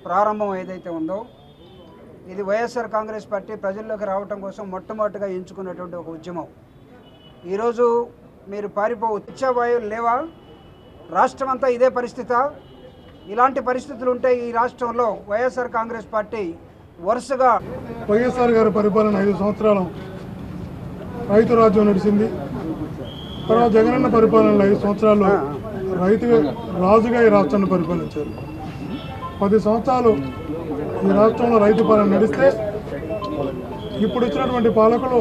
ప్రారంభం ఏదైతే ఉందో ఇది వైఎస్ఆర్ కాంగ్రెస్ పార్టీ ప్రజల్లోకి రావడం కోసం మొట్టమొదటిగా ఎంచుకున్నటువంటి ఒక ఉద్యమం. ఈరోజు మీరు ఉచ్చవాయువులు లేవా? రాష్ట్రం అంతా ఇదే పరిస్థితి. ఇలాంటి పరిస్థితులు ఉంటే ఈ రాష్ట్రంలో వైఎస్ఆర్ కాంగ్రెస్ పార్టీ వరుసగా వైఎస్ఆర్ గారి పరిపాలన 5 సంవత్సరాలు రైతు రాజ్యం నడిచింది. తర్వాత జగనన్న పరిపాలన 5 సంవత్సరాలు రైతు రాజుగా ఈ రాష్ట్రాన్ని పరిపాలించారు. 10 సంవత్సరాలు ఈ రాష్ట్రంలో రైతు పాలన నడిస్తే ఇప్పుడు వచ్చినటువంటి పాలకులు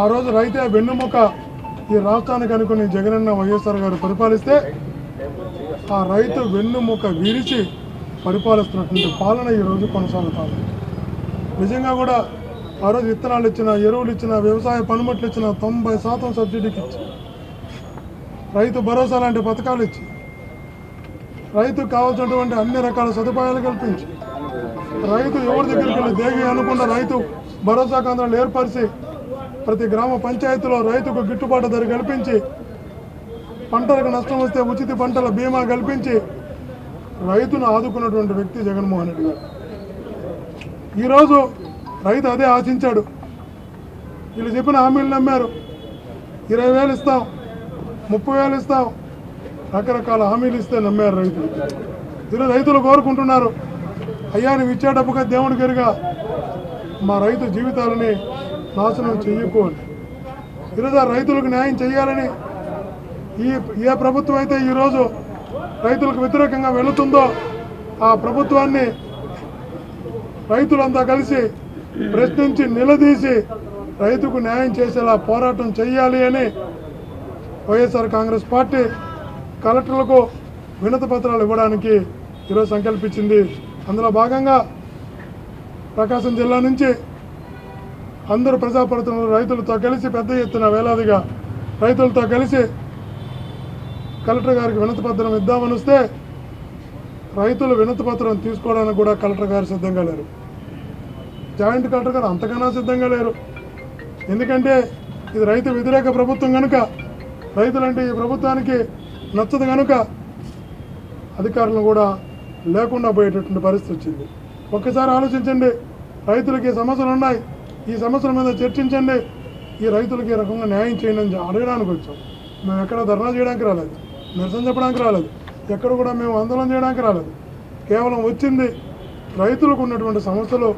ఆ రోజు రైతే వెన్నుముక ఈ రాష్ట్రానికి అనుకుని జగనన్న వైఎస్ఆర్ గారు పరిపాలిస్తే ఆ రైతు వెన్నుముక విరిచి పరిపాలిస్తున్నటువంటి పాలన ఈరోజు కొనసాగుతారు. నిజంగా కూడా ఆ రోజు విత్తనాలు ఇచ్చిన, ఎరువులు ఇచ్చిన, వ్యవసాయ పనిముట్లు ఇచ్చిన 90% సబ్సిడీకి ఇచ్చి, రైతు భరోసా లాంటి పథకాలు ఇచ్చి, రైతుకు కావాల్సినటువంటి అన్ని రకాల సదుపాయాలు కల్పించి, రైతు ఎవరి దగ్గరికి వెళ్ళి దేగి అనుకున్న రైతు భరోసా కేంద్రాలు ఏర్పరిచి ప్రతి గ్రామ పంచాయతీలో రైతుకు గిట్టుబాటు ధర కల్పించి, పంటలకు నష్టం వస్తే ఉచిత పంటల బీమా కల్పించి రైతును ఆదుకున్నటువంటి వ్యక్తి జగన్మోహన్ రెడ్డి గారు. ఈరోజు రైతు అదే ఆశించాడు. వీళ్ళు చెప్పిన హామీలు నమ్మారు. 20,000 ఇస్తాం, 30,000 ఇస్తాం, రకరకాల హామీలు ఇస్తే నమ్మారు రైతులు. ఈరోజు రైతులు కోరుకుంటున్నారు, అయ్యా నువ్వు ఇచ్చేటప్పుగా దేవుడికి ఎరుగా మా రైతు జీవితాలని నాశనం చెయ్యకూడదు. ఈరోజు ఆ రైతులకు న్యాయం చేయాలని ఏ ప్రభుత్వం అయితే ఈరోజు రైతులకు వ్యతిరేకంగా వెళుతుందో ఆ ప్రభుత్వాన్ని రైతులంతా కలిసి ప్రశ్నించి నిలదీసి రైతుకు న్యాయం చేసేలా పోరాటం చేయాలి అని వైఎస్ఆర్ కాంగ్రెస్ పార్టీ కలెక్టర్లకు వినతి పత్రాలు ఇవ్వడానికి ఈరోజు సంకల్పించింది. అందులో భాగంగా ప్రకాశం జిల్లా నుంచి అందరూ ప్రజాప్రతినిధులు రైతులతో కలిసి పెద్ద ఎత్తున వేలాదిగా రైతులతో కలిసి కలెక్టర్ గారికి వినతి పత్రం ఇద్దామని వస్తే రైతులు వినతి పత్రం తీసుకోవడానికి కూడా కలెక్టర్ గారు సిద్ధంగా లేరు. జాయింట్ కలెక్టర్ గారు అంతకన్నా సిద్ధంగా లేరు. ఎందుకంటే ఇది రైతు వ్యతిరేక ప్రభుత్వం కనుక, రైతులంటే ఈ ప్రభుత్వానికి నచ్చదు కనుక అధికారులను కూడా లేకుండా పోయేటటువంటి పరిస్థితి వచ్చింది. ఒక్కసారి ఆలోచించండి, రైతులకి సమస్యలు ఉన్నాయి, ఈ సమస్యల మీద చర్చించండి, ఈ రైతులకి ఈ రకంగా న్యాయం చేయండి అని అడగడానికి వచ్చాం. మేము ఎక్కడ ధర్నా చేయడానికి రాలేదు, నిరసన చెప్పడానికి రాలేదు, ఎక్కడ కూడా మేము ఆందోళన చేయడానికి రాలేదు. కేవలం వచ్చింది రైతులకు ఉన్నటువంటి సమస్యలు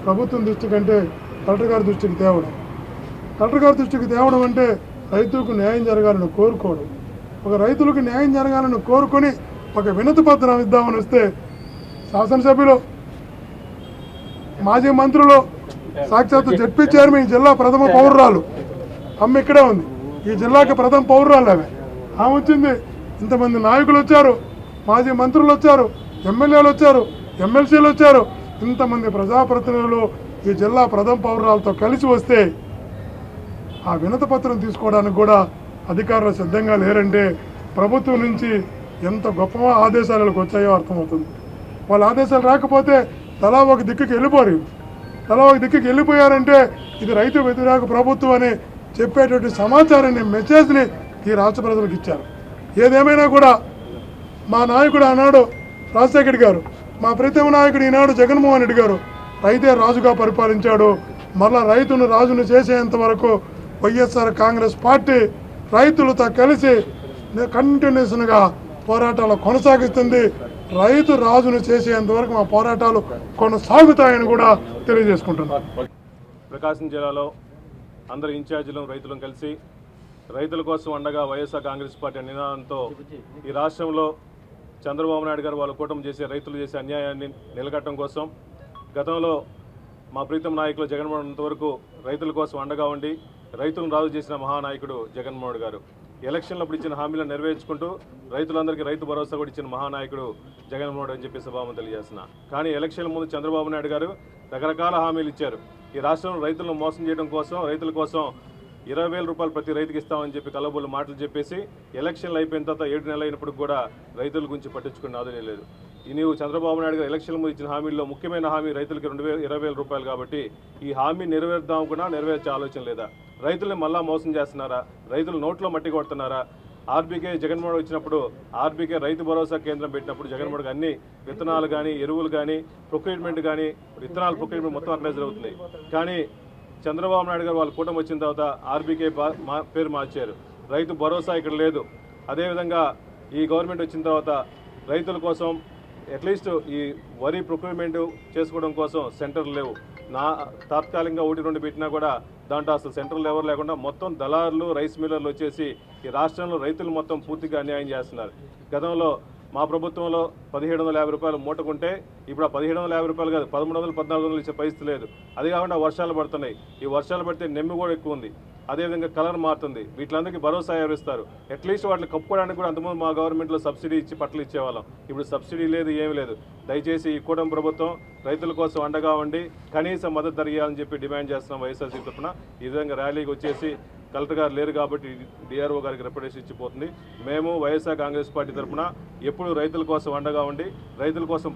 ప్రభుత్వం దృష్టి కంటే కలెక్టర్ గారి దృష్టికి తేవడం. కలెక్టర్ గారి దృష్టికి తేవడం అంటే రైతులకు న్యాయం జరగాలని కోరుకోవడం. ఒక రైతులకు న్యాయం జరగాలని కోరుకొని ఒక వినతి పత్రం ఇద్దామని వస్తే శాసనసభ్యులు, మాజీ మంత్రులు, సాక్షాత్తు జడ్పీ చైర్మన్, ఈ జిల్లా ప్రథమ పౌరురాలు అమ్మ ఇక్కడే ఉంది, ఈ జిల్లాకి ప్రథమ పౌరురాలు ఆమె వచ్చింది. ఇంతమంది నాయకులు వచ్చారు, మాజీ మంత్రులు వచ్చారు, ఎమ్మెల్యేలు వచ్చారు, ఎమ్మెల్సీలు వచ్చారు, ఇంతమంది ప్రజాప్రతినిధులు ఈ జిల్లా ప్రథమ పౌరురాలతో కలిసి వస్తే ఆ వినతి పత్రం తీసుకోవడానికి కూడా అధికారులు సిద్ధంగా లేరంటే ప్రభుత్వం నుంచి ఎంత గొప్ప ఆదేశాలకు వచ్చాయో అర్థమవుతుంది. వాళ్ళ ఆదేశాలు రాకపోతే తలా ఒక దిక్కుకి వెళ్ళిపోరు. తలా ఒక దిక్కుకి వెళ్ళిపోయారంటే ఇది రైతు వ్యతిరేక ప్రభుత్వం అని చెప్పేటువంటి సమాచారాన్ని, మెసేజ్ని ఈ రాష్ట్ర ప్రజలకు ఇచ్చారు. ఏదేమైనా కూడా మా నాయకుడు ఆనాడు రాజశేఖర్ గారు, మా ప్రీతమ నాయకుడు ఈనాడు జగన్మోహన్ రెడ్డి గారు రైతే రాజుగా పరిపాలించాడు. మరలా రైతును రాజును చేసేంత వరకు వైఎస్ఆర్ కాంగ్రెస్ పార్టీ రైతులతో కలిసి కంటిన్యూస్గా పోరాటాలు కొనసాగిస్తుంది. రైతు రాజును చేసేంత వరకు మా పోరాటాలు కొనసాగుతాయని కూడా తెలియజేసుకుంటున్నాను. ప్రకాశం జిల్లాలో అందరు ఇన్ఛార్జీలను రైతులను కలిసి రైతుల కోసం అండగా వైఎస్ఆర్ కాంగ్రెస్ పార్టీ నినాదంతో ఈ రాష్ట్రంలో చంద్రబాబు నాయుడు గారు వాళ్ళ కూటమి చేసే రైతులు చేసే అన్యాయాన్ని నిలకట్టడం కోసం గతంలో మా ప్రీతం నాయకులు జగన్మోహన్ వరకు రైతుల కోసం అండగా ఉండి రైతులను రాజు చేసిన మహానాయకుడు జగన్మోహన్ గారు. ఎలక్షన్లప్పుడు ఇచ్చిన హామీలను నెరవేర్చుకుంటూ రైతులందరికీ రైతు భరోసా కూడా ఇచ్చిన మహానాయకుడు జగన్మోహన్ అని చెప్పి సభాముఖంగా తెలియజేస్తున్నా. కానీ ఎలక్షన్ల ముందు చంద్రబాబు నాయుడు గారు రకరకాల హామీలు ఇచ్చారు. ఈ రాష్ట్రంలో రైతులను మోసం చేయడం కోసం, రైతుల కోసం 20,000 రూపాయలు ప్రతి రైతుకి ఇస్తామని చెప్పి కలబోలు మాటలు చెప్పేసి ఎలక్షన్లు అయిపోయిన తర్వాత 7 నెలలు అయినప్పుడు కూడా రైతుల గురించి పట్టించుకునే ఆలోచన లేదు. నీవు చంద్రబాబు నాయుడు గారు ఎలక్షన్ల ముందు ఇచ్చిన హామీల్లో ముఖ్యమైన హామీ రైతులకి 20,000 రూపాయలు కాబట్టి ఈ హామీ నెరవేర్దాం కూడా నెరవేర్చే ఆలోచన లేదా? రైతుల్ని మళ్ళా మోసం చేస్తున్నారా? రైతులు నోట్లో మట్టి కొడుతున్నారా? ఆర్బీకే జగన్మోహన్ వచ్చినప్పుడు ఆర్బీకే రైతు భరోసా కేంద్రం పెట్టినప్పుడు జగన్మోహన్ అన్ని విత్తనాలు కానీ, ఎరువులు కానీ, ప్రొక్యూర్మెంట్ కానీ, విత్తనాల ప్రొక్యూర్మెంట్ మొత్తం అక్కడే జరుగుతుంది. కానీ చంద్రబాబు నాయుడు గారు వాళ్ళ కూటమి వచ్చిన తర్వాత ఆర్బీకే పేరు మార్చారు. రైతు భరోసా ఇక్కడ లేదు. అదేవిధంగా ఈ గవర్నమెంట్ వచ్చిన తర్వాత రైతుల కోసం అట్లీస్ట్ ఈ వరి ప్రొక్యూర్మెంట్ చేసుకోవడం కోసం సెంటర్లు లేవు. తాత్కాలికంగా 1-2 పెట్టినా కూడా దాంట్లో అసలు సెంటర్లు ఎవరు లేకుండా మొత్తం దళారులు, రైస్ మిల్లర్లు వచ్చేసి ఈ రాష్ట్రంలో రైతులు మొత్తం పూర్తిగా అన్యాయం చేస్తున్నారు. గతంలో మా ప్రభుత్వంలో 1,750 రూపాయలు మూటకుంటే ఇప్పుడు ఆ 1,750 రూపాయలు కాదు 1,300, 1,400 ఇచ్చే పరిస్థితి లేదు. అది కాకుండా వర్షాలు పడుతున్నాయి. ఈ వర్షాలు పడితే నెమ్మి కూడా ఎక్కువ ఉంది. అదేవిధంగా కలర్ మారుతుంది. వీటిలందరికీ భరోసా ఎవరిస్తారు? అట్లీస్ట్ వాటిని కప్పుకోవడానికి కూడా అంతకుముందు మా గవర్నమెంట్లో సబ్సిడీ ఇచ్చి పట్టలు ఇచ్చేవాళ్ళం. ఇప్పుడు సబ్సిడీ లేదు, ఏమీ లేదు. దయచేసి ఈ కూటమి ప్రభుత్వం రైతుల కోసం అండగా ఉండి కనీస మద్దతు ధర ఇవ్వాలని చెప్పి డిమాండ్ చేస్తున్నాం. వైఎస్ఆర్సీపీ తరఫున ఈ విధంగా ర్యాలీకి వచ్చేసి కలెక్టర్ గారు లేరు కాబట్టి డిఆర్ఓ గారికి రిప్రజెంటేషన్ ఇచ్చిపోతుంది. మేము వైఎస్ఆర్ కాంగ్రెస్ పార్టీ తరఫున ఎప్పుడు రైతుల కోసం అండగా ఉండి రైతుల కోసం